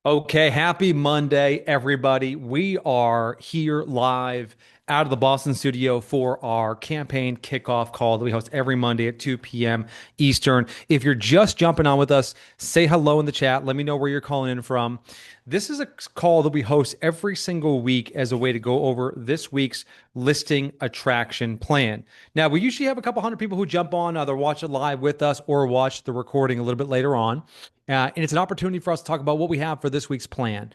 Okay, happy Monday, everybody. We are here live out of the Boston studio for our campaign kickoff call that we host every Monday at 2 p.m. Eastern. If you're just jumping on with us, say hello in the chat. Let me know where you're calling in from. This is a call that we host every single week as a way to go over this week's listing attraction plan. Now, we usually have a couple hundred people who jump on, either watch it live with us or watch the recording a little bit later on. And it's an opportunity for us to talk about what we have for this week's plan.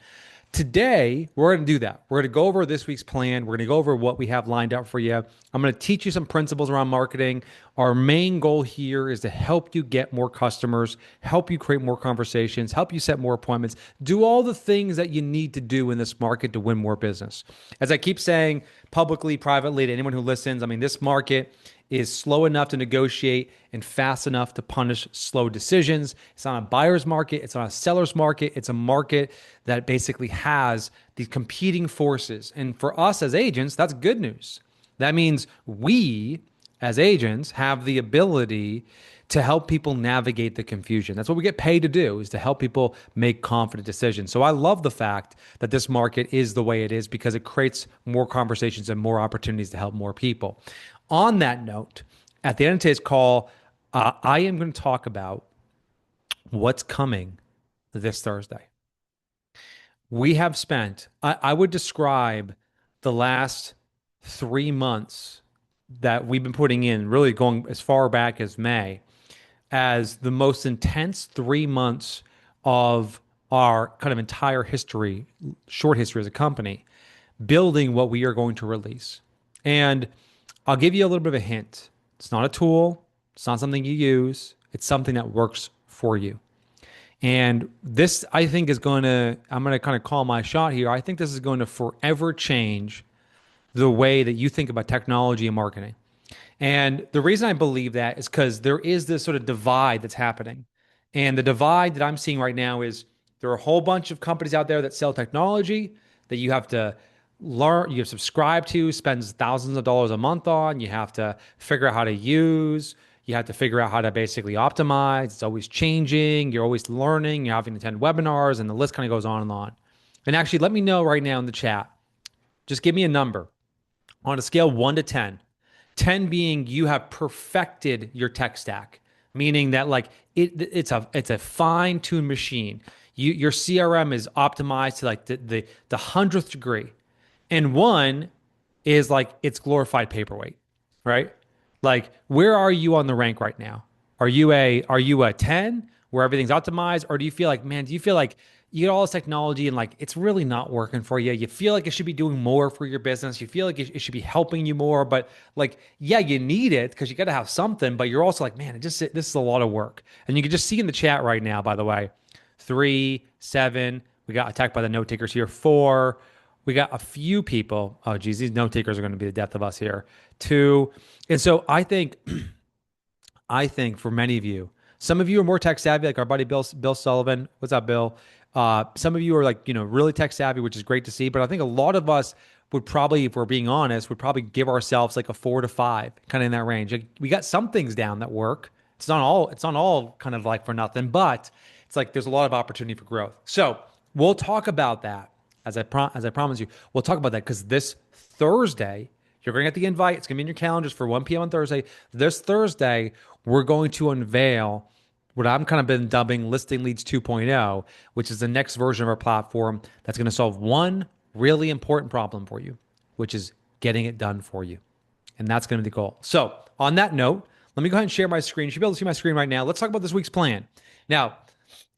Today, we're going to do that. We're going to go over this week's plan. We're going to go over what we have lined up for you. I'm going to teach you some principles around marketing. Our main goal here is to help you get more customers, help you create more conversations, help you set more appointments, do all the things that you need to do in this market to win more business. As I keep saying publicly, privately, to anyone who listens, I mean, this market is slow enough to negotiate and fast enough to punish slow decisions. It's not a buyer's market. It's not a seller's market. It's a market that basically has these competing forces. And for us as agents, that's good news. That means we as agents have the ability to help people navigate the confusion. That's what we get paid to do, is to help people make confident decisions. So I love the fact that this market is the way it is because it creates more conversations and more opportunities to help more people. On that note, at the end of today's call, I am going to talk about what's coming this Thursday. We have spent, I would describe the last 3 months that we've been putting in, really going as far back as May, as the most intense 3 months of our kind of entire history, short history as a company, building what we are going to release. And I'll give you a little bit of a hint. It's not a tool. It's not something you use. It's something that works for you. And this, I think, I'm going to kind of call my shot here. I think this is going to forever change the way that you think about technology and marketing. And the reason I believe that is because there is this sort of divide that's happening. And the divide that I'm seeing right now is there are a whole bunch of companies out there that sell technology that you have to learn, you subscribe to, spends thousands of dollars a month on. You have to figure out how to use. You have to figure out how to basically optimize. It's always changing. You're always learning. You're having to attend webinars, and the list kind of goes on and on. And actually, let me know right now in the chat. Just give me a number on a scale 1 to 10. 10 being you have perfected your tech stack, meaning that like it's a fine-tuned machine. Your CRM is optimized to like the 100th degree. And 1 is like it's glorified paperweight, right? Like, where are you on the rank right now? Are you a 10 where everything's optimized? Or do you feel like, man, do you feel like you get all this technology and like it's really not working for you? You feel like it should be doing more for your business. You feel like it should be helping you more, but like, yeah, you need it because you got to have something, but you're also like, man, this is a lot of work. And you can just see in the chat right now, by the way, 3, 7, we got attacked by the note takers here, 4, we got a few people. Oh, geez, these note takers are going to be the death of us here. 2. And so I think for many of you, some of you are more tech savvy, like our buddy Bill Sullivan. What's up, Bill? Some of you are like, really tech savvy, which is great to see. But I think a lot of us would probably, if we're being honest, would probably give ourselves like a 4 to 5, kind of in that range. Like, we got some things down that work. It's not all kind of like for nothing, but it's like there's a lot of opportunity for growth. So we'll talk about that. As I promise you, we'll talk about that because this Thursday, you're going to get the invite. It's going to be in your calendars for 1 p.m. on Thursday. This Thursday, we're going to unveil what I'm kind of been dubbing Listing Leads 2.0, which is the next version of our platform that's going to solve one really important problem for you, which is getting it done for you. And that's going to be the goal. So on that note, let me go ahead and share my screen. You should be able to see my screen right now. Let's talk about this week's plan. Now,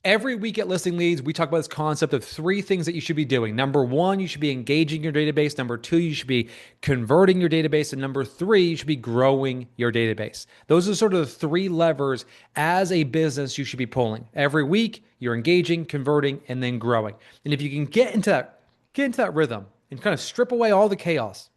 every week at Listing Leads, we talk about this concept of 3 things that you should be doing. Number 1, you should be engaging your database. Number 2, you should be converting your database. And number 3, you should be growing your database. Those are sort of the 3 levers as a business you should be pulling. Every week, you're engaging, converting, and then growing. And if you can get into that rhythm and kind of strip away all the chaos,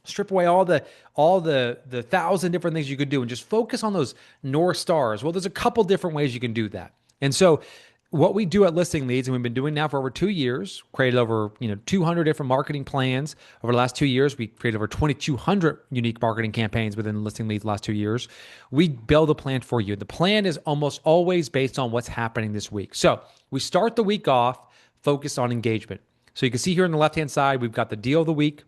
strip away all the 1,000 different things you could do and just focus on those North Stars. Well, there's a couple different ways you can do that. And so what we do at Listing Leads, and we've been doing now for over 2 years, created over 200 different marketing plans over the last 2 years. We created over 2,200 unique marketing campaigns within Listing Leads the last 2 years. We build a plan for you. The plan is almost always based on what's happening this week. So we start the week off focused on engagement. So you can see here on the left-hand side, we've got the deal of the week.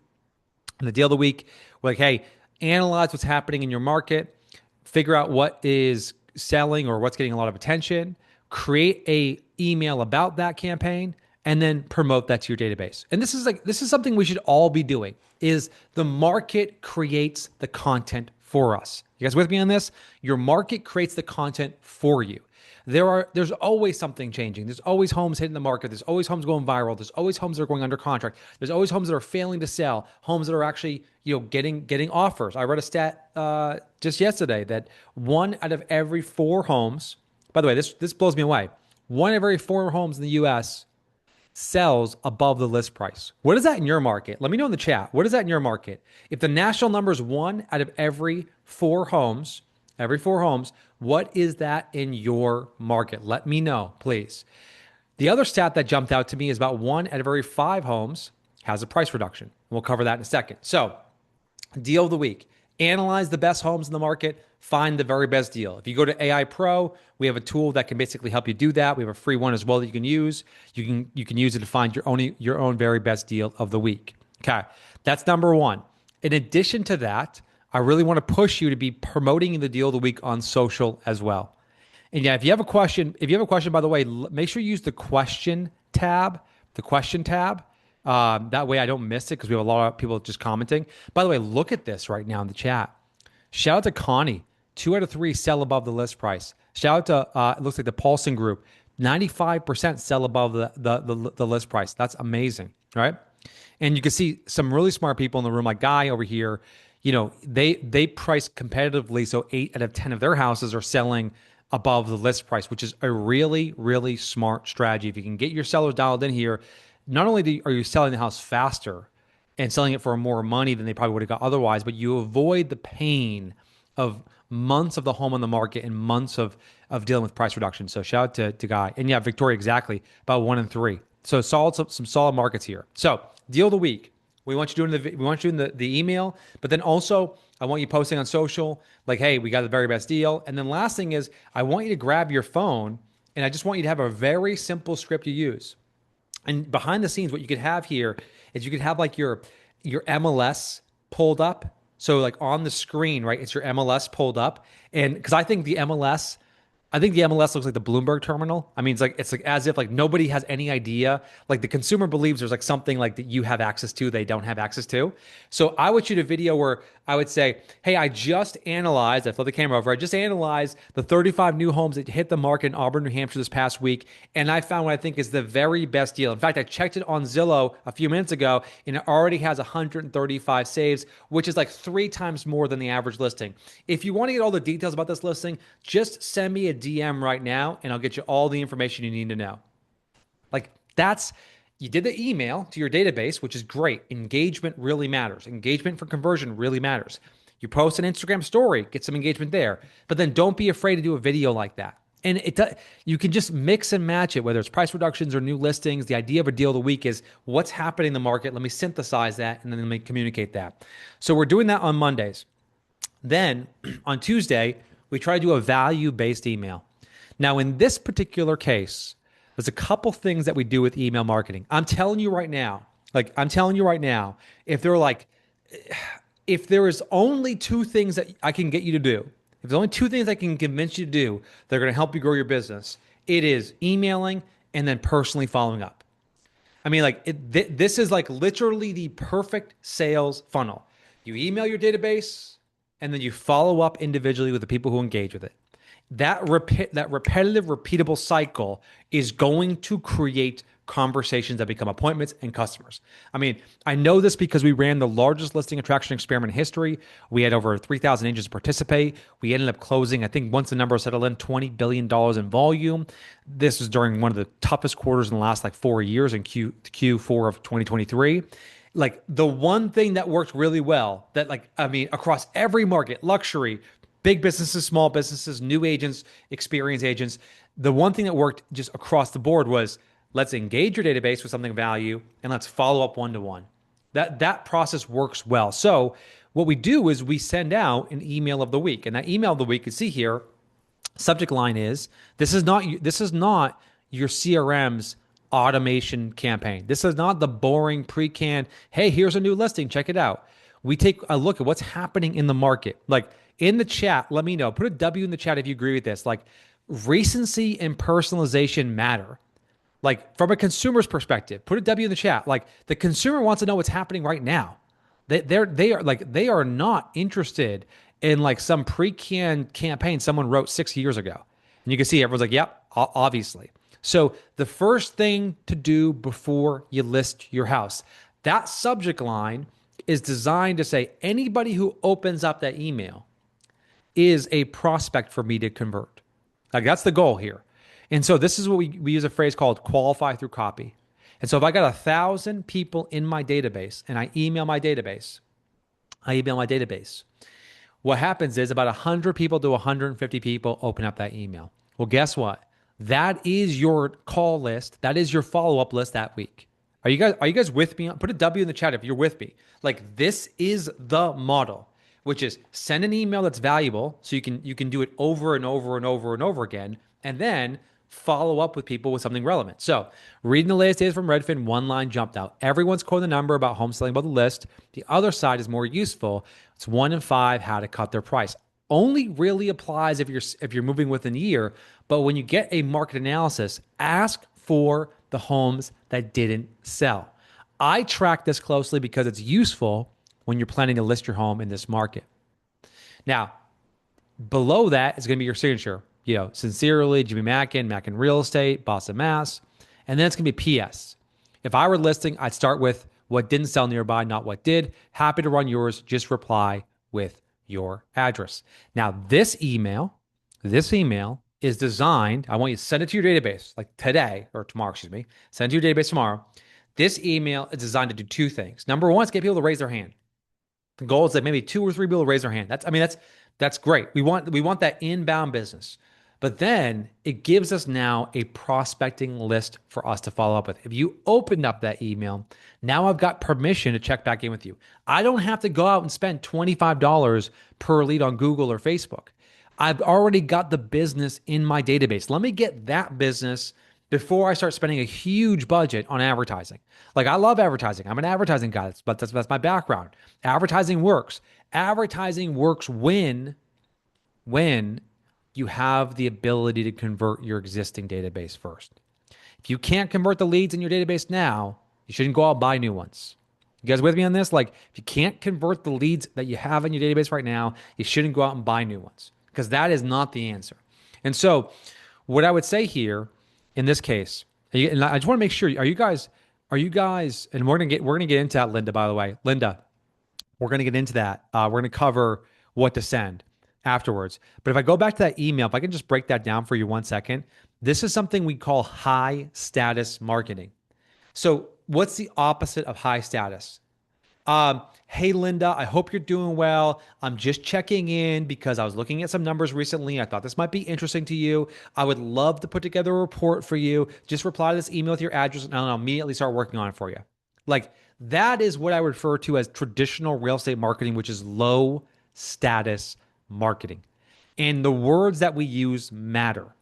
And the deal of the week, we're like, hey, analyze what's happening in your market, figure out what is selling or what's getting a lot of attention, create a email about that campaign, and then promote that to your database. And this is something we should all be doing, is the market creates the content for us. You guys with me on this? Your market creates the content for you. There's always something changing. There's always homes hitting the market. There's always homes going viral. There's always homes that are going under contract. There's always homes that are failing to sell. Homes that are actually, getting offers. I read a stat just yesterday that 1 out of every 4 homes. By the way, this blows me away. 1 out of every 4 homes in the U.S. sells above the list price. What is that in your market? Let me know in the chat. What is that in your market? If the national number is 1 out of every 4 homes. What is that in your market? Let me know, please. The other stat that jumped out to me is about 1 out of every 5 homes has a price reduction. We'll cover that in a second. So, deal of the week. Analyze the best homes in the market. Find the very best deal. If you go to AI Pro, we have a tool that can basically help you do that. We have a free one as well that you can use. You can use it to find your own very best deal of the week. Okay, that's number 1. In addition to that, I really want to push you to be promoting the deal of the week on social as well. And yeah, if you have a question, by the way, make sure you use the question tab. That way I don't miss it because we have a lot of people just commenting. By the way, look at this right now in the chat. Shout out to Connie. 2 out of 3 sell above the list price. Shout out to, it looks like the Paulson Group. 95% sell above the list price. That's amazing, right? And you can see some really smart people in the room, like Guy over here. They price competitively, so 8 out of 10 of their houses are selling above the list price, which is a really, really smart strategy. If you can get your sellers dialed in here, not only are you selling the house faster and selling it for more money than they probably would have got otherwise, but you avoid the pain of months of the home on the market and months of dealing with price reduction. So shout out to Guy. And yeah, Victoria, exactly, about 1 in 3. So some solid markets here. So deal of the week. We want you doing the email, but then also I want you posting on social, like, hey, we got the very best deal. And then last thing is I want you to grab your phone and I just want you to have a very simple script you use. And behind the scenes, what you could have here is you could have like your MLS pulled up. So like on the screen, right, it's your MLS pulled up. And because I think the MLS looks like the Bloomberg terminal. I mean, it's like as if like nobody has any idea. Like the consumer believes there's like something like that you have access to, they don't have access to. So I would shoot a video where I would say, hey, I flip the camera over. I just analyzed the 35 new homes that hit the market in Auburn, New Hampshire this past week. And I found what I think is the very best deal. In fact, I checked it on Zillow a few minutes ago and it already has 135 saves, which is like 3 times more than the average listing. If you want to get all the details about this listing, just send me a DM right now and I'll get you all the information you need to know. Like you did the email to your database, which is great. Engagement really matters. Engagement for conversion really matters. You post an Instagram story, get some engagement there, but then don't be afraid to do a video like that. And you can just mix and match it, whether it's price reductions or new listings. The idea of a deal of the week is what's happening in the market. Let me synthesize that and then let me communicate that. So we're doing that on Mondays. Then on Tuesday, we try to do a value-based email. Now, in this particular case, there's a couple things that we do with email marketing. I'm telling you right now, if there is only 2 things that I can get you to do, if there's only 2 things I can convince you to do that are going to help you grow your business, it is emailing and then personally following up. I mean, this is like literally the perfect sales funnel. You email your database and then you follow up individually with the people who engage with it. That repetitive, repeatable cycle is going to create conversations that become appointments and customers. I mean, I know this because we ran the largest listing attraction experiment in history. We had over 3,000 agents participate. We ended up closing, I think once the number settled in, $20 billion in volume. This was during one of the toughest quarters in the last 4 years in Q4 of 2023. Like the one thing that worked really well across every market, luxury, big businesses, small businesses, new agents, experienced agents, the one thing that worked just across the board was let's engage your database with something of value and let's follow up one-to-one. That process works well. So what we do is we send out an email of the week. And that email of the week, you see here, subject line is, this is not your CRM's automation campaign. This is not the boring pre-canned, hey, here's a new listing, check it out. We take a look at what's happening in the market. Like in the chat, let me know. Put a W in the chat if you agree with this. Like recency and personalization matter. Like from a consumer's perspective, put a W in the chat. Like the consumer wants to know what's happening right now. They are not interested in like some pre-canned campaign someone wrote 6 years ago. And you can see everyone's like, yep, obviously. So the first thing to do before you list your house, that subject line is designed to say anybody who opens up that email is a prospect for me to convert. Like that's the goal here. And so this is what we use a phrase called qualify through copy. And so if I got 1,000 people in my database and I email my database. What happens is about 100 people to 150 people open up that email. Well, guess what? That is your call list. That is your follow-up list that week. Are you guys with me? Put a W in the chat if you're with me. Like this is the model, which is send an email that's valuable so you can do it over and over and over and over again, and then follow up with people with something relevant. So, reading the latest data from Redfin, one line jumped out. Everyone's quoting the number about home selling about the list. The other side is more useful. It's 1 in 5 how to cut their price. Only really applies if you're moving within a year. But when you get a market analysis, ask for the homes that didn't sell. I track this closely because it's useful when you're planning to list your home in this market. Now, below that is going to be your signature. Sincerely, Jimmy Mackin Real Estate, Boston, Mass. And then it's going to be PS. If I were listing, I'd start with what didn't sell nearby, not what did. Happy to run yours. Just reply with your address. Now, this email is designed, I want you to send it to your database like today or tomorrow, excuse me. Send it to your database tomorrow. This email is designed to do two things. Number one is get people to raise their hand. The goal is that maybe 2 or 3 people raise their hand. That's great. We want that inbound business. But then it gives us now a prospecting list for us to follow up with. If you opened up that email, now I've got permission to check back in with you. I don't have to go out and spend $25 per lead on Google or Facebook. I've already got the business in my database. Let me get that business before I start spending a huge budget on advertising. Like I love advertising. I'm an advertising guy, but that's my background. Advertising works. Advertising works when you have the ability to convert your existing database first. If you can't convert the leads in your database now, you shouldn't go out and buy new ones. You guys with me on this? Like if you can't convert the leads that you have in your database right now, you shouldn't go out and buy new ones because that is not the answer. And so what I would say here in this case, and I just want to make sure, are you guys, and we're gonna get into that, Linda, by the way. Linda, we're gonna get into that. We're gonna cover what to send afterwards. But if I go back to that email, if I can just break that down for you 1 second, this is something we call high status marketing. So what's the opposite of high status? Hey, Linda, I hope you're doing well. I'm just checking in because I was looking at some numbers recently. I thought this might be interesting to you. I would love to put together a report for you. Just reply to this email with your address and I'll immediately start working on it for you. Like that is what I refer to as traditional real estate marketing, which is low status marketing. And the words that we use matter,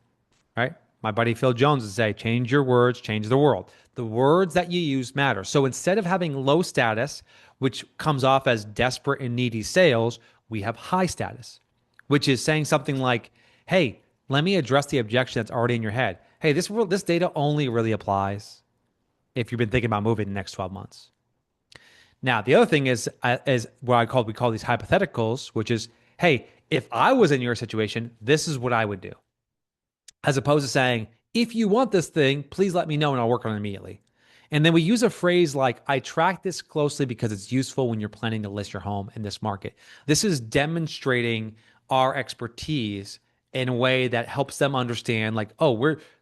right? My buddy Phil Jones would say, change your words, change the world. The words that you use matter. So instead of having low status, which comes off as desperate and needy sales, we have high status, which is saying something like, hey, let me address the objection that's already in your head. Hey, this data only really applies if you've been thinking about moving in the next 12 months. Now, the other thing is what we call these hypotheticals, which is, hey, if I was in your situation, this is what I would do. As opposed to saying, if you want this thing, please let me know and I'll work on it immediately. And then we use a phrase like, I track this closely because it's useful when you're planning to list your home in this market. This is demonstrating our expertise in a way that helps them understand like, oh,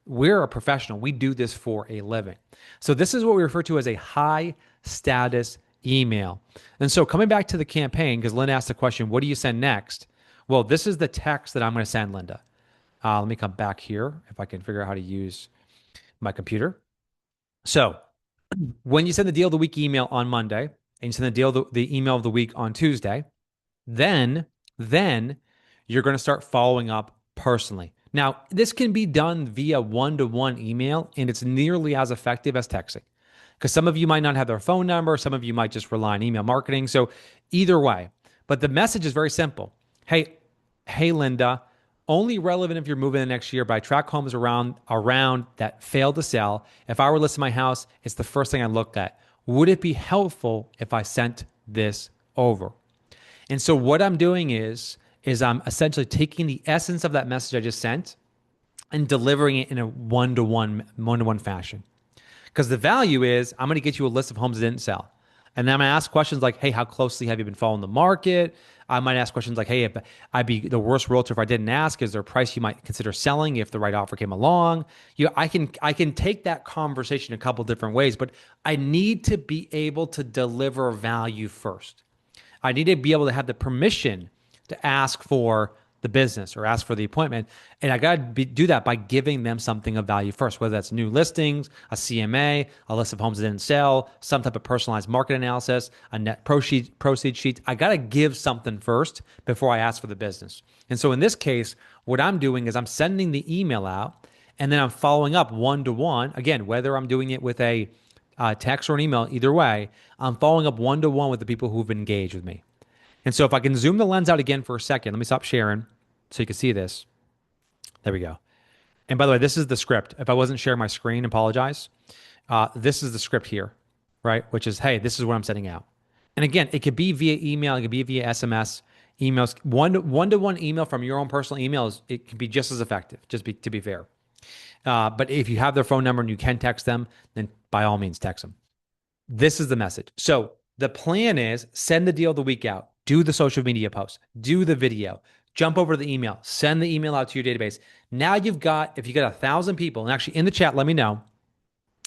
we're a professional. We do this for a living. So this is what we refer to as a high status email. And so coming back to the campaign, because Linda asked the question, what do you send next? Well, this is the text that I'm going to send Linda. Let me come back here if I can figure out how to use my computer. So when you send the deal of the week email on Monday and you send the email of the week on Tuesday, then you're going to start following up personally. Now, this can be done via one-to-one email, and it's nearly as effective as texting. Because some of you might not have their phone number, some of you might just rely on email marketing. So either way, but the message is very simple. Hey, Linda, only relevant if you're moving the next year, but I track homes around that failed to sell. If I were listing my house, it's the first thing I look at. Would it be helpful if I sent this over? And so what I'm doing is I'm essentially taking the essence of that message I just sent and delivering it in a one-to-one fashion. Because the value is I'm going to get you a list of homes that didn't sell. And then I'm going to ask questions like, hey, how closely have you been following the market? I might ask questions like, hey, if I'd be the worst realtor if I didn't ask, is there a price you might consider selling if the right offer came along? I can take that conversation a couple different ways, but I need to be able to deliver value first. I need to be able to have the permission to ask for the business or ask for the appointment. And I got to do that by giving them something of value first, whether that's new listings, a CMA, a list of homes that didn't sell, some type of personalized market analysis, a net proceed sheet. I got to give something first before I ask for the business. And so in this case, what I'm doing is I'm sending the email out and then I'm following up one-to-one. Again, whether I'm doing it with a text or an email, either way, I'm following up one-to-one with the people who've engaged with me. And so if I can zoom the lens out again for a second, let me stop sharing so you can see this. There we go. And by the way, this is the script. If I wasn't sharing my screen, apologize. This is the script here, right? Which is, hey, this is what I'm sending out. And again, it could be via email. It could be via SMS. Emails, one-to-one email from your own personal emails, it can be just as effective, to be fair. But if you have their phone number and you can text them, then by all means, text them. This is the message. So the plan is send the deal the week out, do the social media post, do the video, jump over to the email, send the email out to your database. Now if you got 1,000 people, and actually in the chat, let me know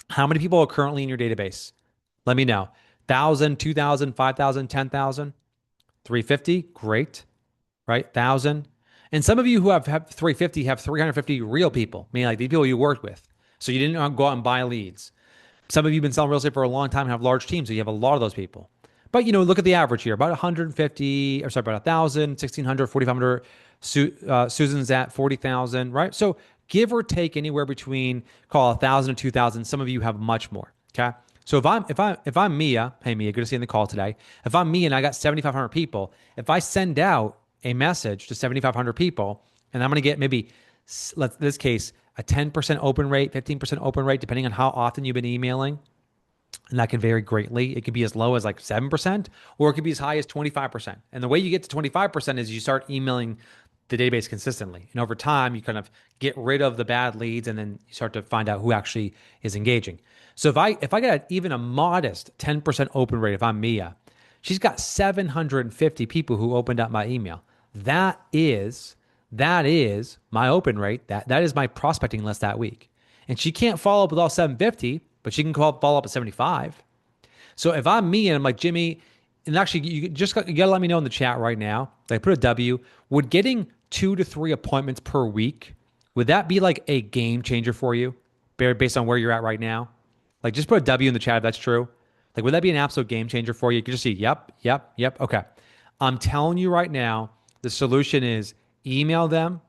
how many people are currently in your database. Let me know. 1,000, 2,000, 5,000, 10,000, 350. Great, right? 1,000. And some of you who have 350 have 350 real people, meaning like the people you worked with. So you didn't go out and buy leads. Some of you have been selling real estate for a long time and have large teams, so you have a lot of those people. But, look at the average here, about 150, or sorry, about 1,000, 1,600, 4,500. Susan's at 40,000, right? So give or take anywhere between, call 1,000 to 2,000. Some of you have much more, okay? So if I'm Mia, hey Mia, good to see you in the call today. If I'm Mia and I got 7,500 people, if I send out a message to 7,500 people, and I'm going to get maybe, in this case, a 10% open rate, 15% open rate, depending on how often you've been emailing. And that can vary greatly. It could be as low as like 7%, or it could be as high as 25%. And the way you get to 25% is you start emailing the database consistently. And over time, you kind of get rid of the bad leads, and then you start to find out who actually is engaging. So if I get even a modest 10% open rate, if I'm Mia, she's got 750 people who opened up my email. That is my open rate. That is my prospecting list that week. And she can't follow up with all 750, but she can follow up at 75. So if I'm me and I'm like, Jimmy, and actually you got to let me know in the chat right now, like put a W, would getting 2 to 3 appointments per week, would that be like a game changer for you based on where you're at right now? Like just put a W in the chat if that's true. Like, would that be an absolute game changer for you? You could just see, yep. Okay. I'm telling you right now, the solution is email them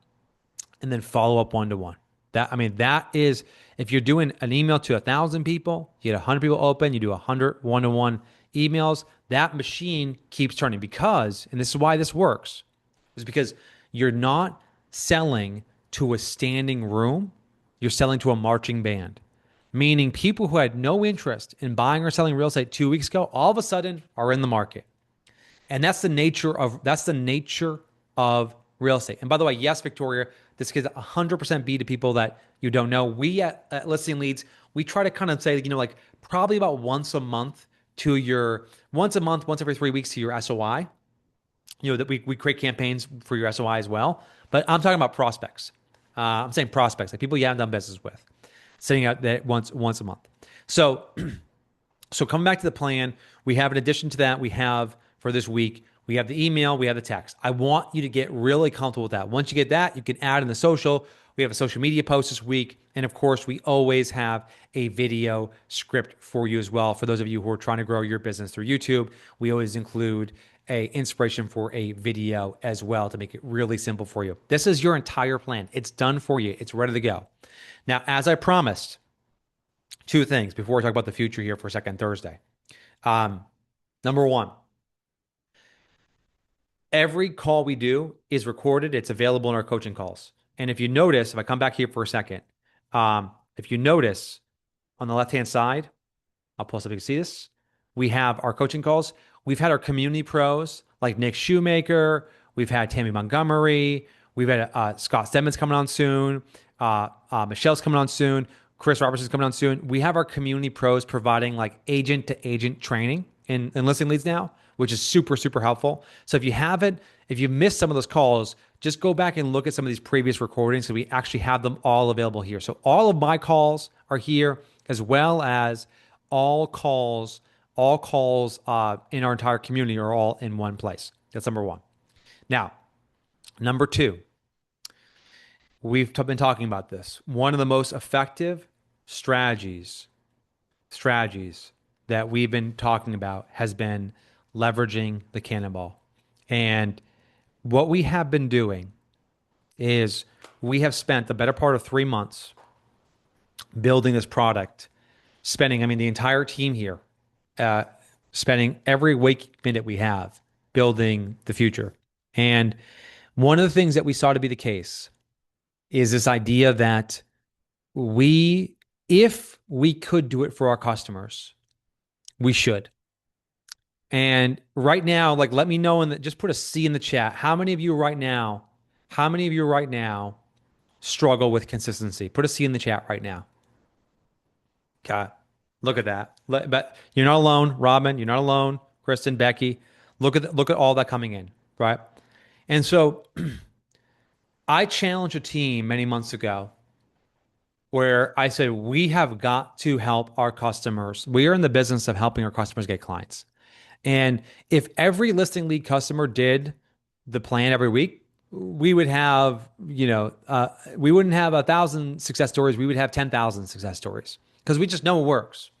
and then follow up one-to-one. That is, if you're doing an email to 1,000 people, you get 100 people open, you do 100 one-to-one emails, that machine keeps turning because, and this is why this works, is because you're not selling to a standing room, you're selling to a marching band. Meaning people who had no interest in buying or selling real estate 2 weeks ago, all of a sudden are in the market. And that's the nature of real estate. And by the way, yes, Victoria, this could 100% be to people that you don't know. We at Listing Leads, we try to kind of say, like probably about once a month, once every 3 weeks to your SOI. That we create campaigns for your SOI as well. But I'm talking about prospects. I'm saying prospects, like people you haven't done business with. Sending out that once a month. So coming back to the plan, we have in addition to that, we have for this week, we have the email, we have the text. I want you to get really comfortable with that. Once you get that, you can add in the social. We have a social media post this week. And of course, we always have a video script for you as well. For those of you who are trying to grow your business through YouTube, we always include a inspiration for a video as well to make it really simple for you. This is your entire plan. It's done for you. It's ready to go. Now, as I promised, two things before we talk about the future here for a second Thursday. Um, Number one, every call we do is recorded. It's available in our coaching calls. And if you notice, if I come back here for a second, if you notice on the left-hand side, I'll post up so you can see this. We have our coaching calls. We've had our community pros like Nick Shoemaker. We've had Tammy Montgomery. We've had Scott Stedman's coming on soon. Michelle's coming on soon. Chris Robertson's coming on soon. We have our community pros providing like agent to agent training in listing leads now, which is super, super helpful. So if you missed some of those calls, just go back and look at some of these previous recordings. So we actually have them all available here. So all of my calls are here, as well as all calls in our entire community are all in one place. That's number one. Now, number two, we've been talking about this. One of the most effective strategies that we've been talking about has been leveraging the cannonball. And what we have been doing is we have spent the better part of 3 months building this product, the entire team here, spending every waking minute we have building the future. And one of the things that we saw to be the case is this idea that if we could do it for our customers, we should. And right now, like, let me know just put a C in the chat. How many of you right now struggle with consistency? Put a C in the chat right now. Okay. Look at that. But you're not alone, Robin. You're not alone, Kristen, Becky. Look at all that coming in, right? And so I challenged a team many months ago where I said, we have got to help our customers. We are in the business of helping our customers get clients. And if every listing lead customer did the plan every week, we would have, we wouldn't have 1,000 success stories. We would have 10,000 success stories because we just know it works.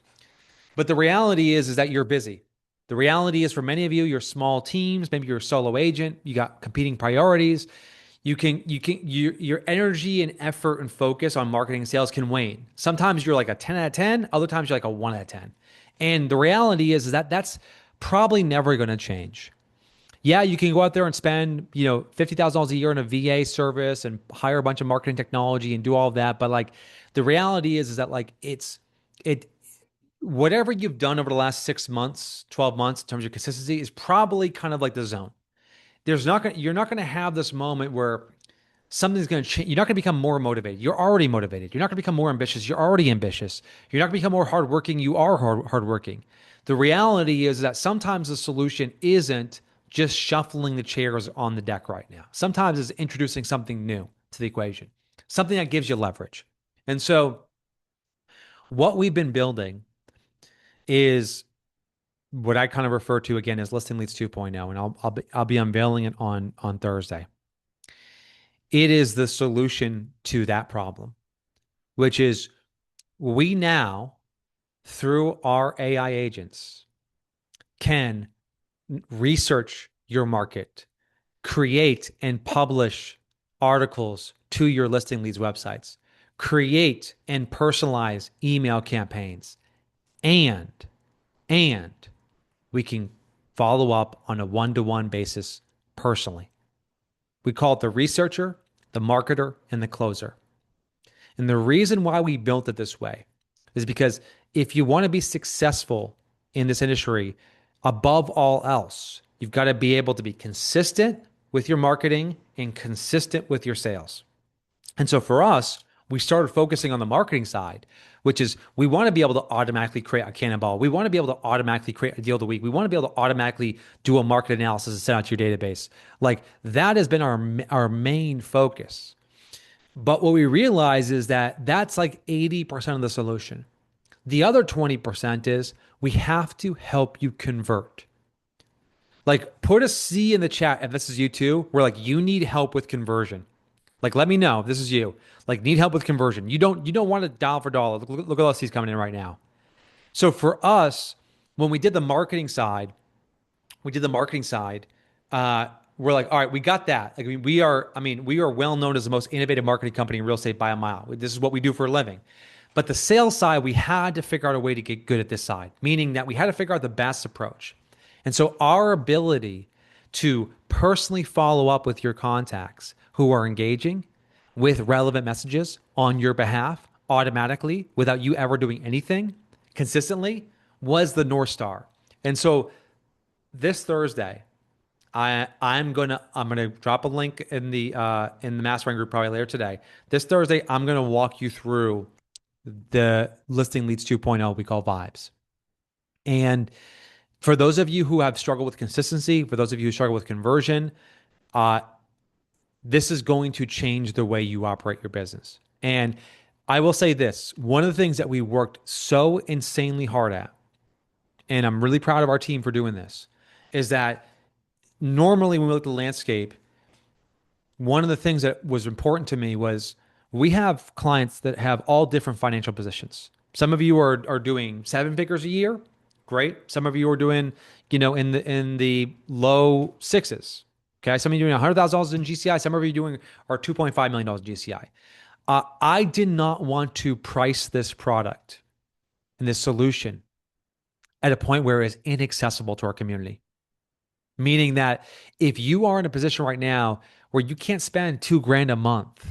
But the reality is that you're busy. The reality is for many of you, you're small teams. Maybe you're a solo agent. You got competing priorities. Your energy and effort and focus on marketing and sales can wane. Sometimes you're like a 10 out of 10. Other times you're like a 1 out of 10. And the reality is that that's probably never going to change. Yeah, you can go out there and spend, $50,000 a year in a VA service and hire a bunch of marketing technology and do all of that. But like the reality is that like whatever you've done over the last 6 months, 12 months in terms of consistency is probably kind of like the zone. You're not going to have this moment where something's going to change. You're not going to become more motivated. You're already motivated. You're not going to become more ambitious. You're already ambitious. You're not going to become more hardworking. You are hardworking. The reality is that sometimes the solution isn't just shuffling the chairs on the deck right now. Sometimes it's introducing something new to the equation, something that gives you leverage. And so what we've been building is what I kind of refer to again as Listing Leads 2.0, and I'll be unveiling it on Thursday. It is the solution to that problem, which is we now, through our AI agents, can research your market, create and publish articles to your Listing Leads websites, create and personalize email campaigns, and we can follow up on a one-to-one basis personally. We call it the researcher, the marketer, and the closer. And the reason why we built it this way is because if you want to be successful in this industry, above all else, you've got to be able to be consistent with your marketing and consistent with your sales. And so for us, we started focusing on the marketing side, which is we want to be able to automatically create a cannonball. We want to be able to automatically create a deal of the week. We want to be able to automatically do a market analysis and send out to your database. Like that has been our main focus. But what we realize is that that's like 80% of the solution. The other 20% is we have to help you convert. Like put a C in the chat if this is you too, where like you need help with conversion. Like, let me know if this is you. Like, need help with conversion. You don't want to dollar for dollar. Look at all these coming in right now. So for us, when we did the marketing side, we did the marketing side. We're like, all right, we got that. Like, we are well known as the most innovative marketing company in real estate by a mile. This is what we do for a living. But the sales side, we had to figure out a way to get good at this side, meaning that we had to figure out the best approach. And so our ability to personally follow up with your contacts who are engaging with relevant messages on your behalf automatically without you ever doing anything consistently was the North Star. And so this Thursday, I'm gonna drop a link in the mastermind group probably later today. This Thursday, I'm gonna walk you through the listing leads 2.0 we call vibes. And for those of you who have struggled with consistency, for those of you who struggle with conversion, uh, this is going to change the way you operate your business. And I will say this, one of the things that we worked so insanely hard at, and I'm really proud of our team for doing this, is that normally when we look at the landscape, one of the things that was important to me was we have clients that have all different financial positions. Some of you are doing seven figures a year. Great. Some of you are doing, in the low sixes. Okay. Some of you are doing $100,000 in GCI. Some of you are $2.5 million in GCI. I did not want to price this product and this solution at a point where it's inaccessible to our community. Meaning that if you are in a position right now where you can't spend $2,000 a month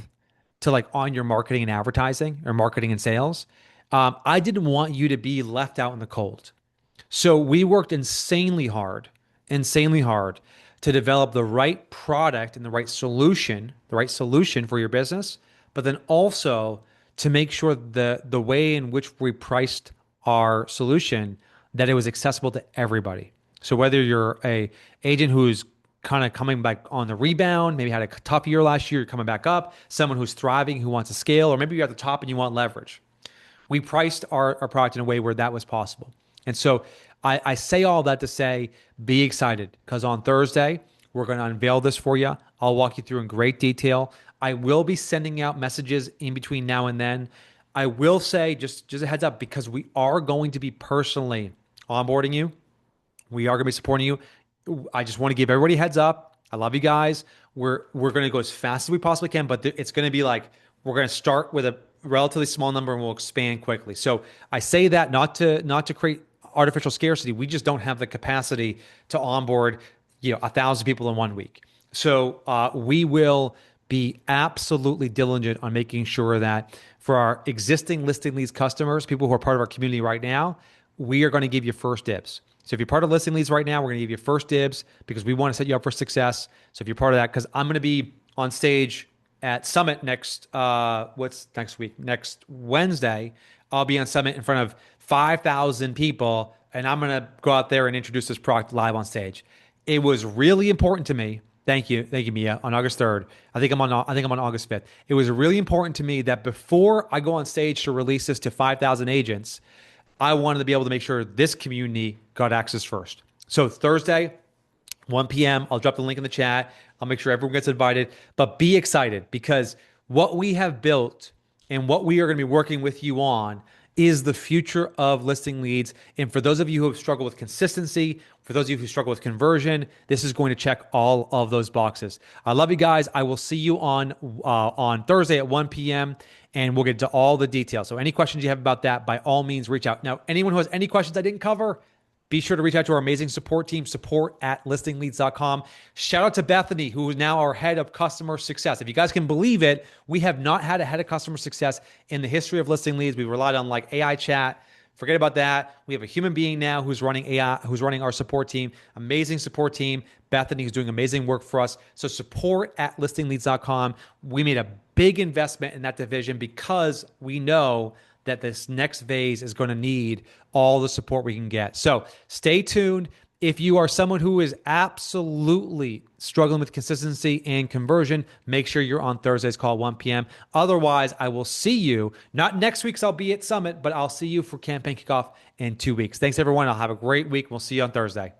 to like on your marketing and advertising or marketing and sales, I didn't want you to be left out in the cold. So we worked insanely hard to develop the right product and the right solution for your business, but then also to make sure the way in which we priced our solution that it was accessible to everybody. So whether you're a agent who's kind of coming back on the rebound, maybe had a tough year last year, you're coming back up, someone who's thriving, who wants to scale, or maybe you're at the top and you want leverage. We priced our product in a way where that was possible. And so I say all that to say, be excited because on Thursday, we're going to unveil this for you. I'll walk you through in great detail. I will be sending out messages in between now and then. I will say, just a heads up, because we are going to be personally onboarding you. We are going to be supporting you. I just want to give everybody a heads up. I love you guys. We're going to go as fast as we possibly can, but it's going to be like we're going to start with a relatively small number and we'll expand quickly. So I say that not to create artificial scarcity. We just don't have the capacity to onboard 1,000 people in 1 week. So we will be absolutely diligent on making sure that for our existing listing leads customers, people who are part of our community right now, we are going to give you first dibs. So if you're part of listing leads right now, we're going to give you first dibs because we want to set you up for success. So if you're part of that, because I'm going to be on stage at Summit what's next week? Next Wednesday, I'll be on Summit in front of 5,000 people, and I'm going to go out there and introduce this product live on stage. It was really important to me. Thank you, Mia. On August 3rd, I think I'm on August 5th. It was really important to me that before I go on stage to release this to 5,000 agents, I wanted to be able to make sure this community got access first. So Thursday, 1 p.m., I'll drop the link in the chat. I'll make sure everyone gets invited. But be excited because what we have built and what we are going to be working with you on is the future of listing leads. And for those of you who have struggled with consistency, for those of you who struggle with conversion, this is going to check all of those boxes. I love you guys. I will see you on Thursday at 1 p.m. and we'll get to all the details. So any questions you have about that, by all means, reach out. Now, anyone who has any questions I didn't cover, be sure to reach out to our amazing support team, support@listingleads.com. Shout out to Bethany, who is now our head of customer success. If you guys can believe it, we have not had a head of customer success in the history of listing leads. We relied on like AI chat. Forget about that. We have a human being now who's running AI, who's running our support team. Amazing support team. Bethany, who's doing amazing work for us. So support@listingleads.com. We made a big investment in that division because we know that this next phase is going to need all the support we can get. So stay tuned. If you are someone who is absolutely struggling with consistency and conversion, make sure you're on Thursday's call, 1 p.m. Otherwise, I will see you, not next week's I'll be at Summit, but I'll see you for Campaign Kickoff in 2 weeks. Thanks, everyone. I'll have a great week. We'll see you on Thursday.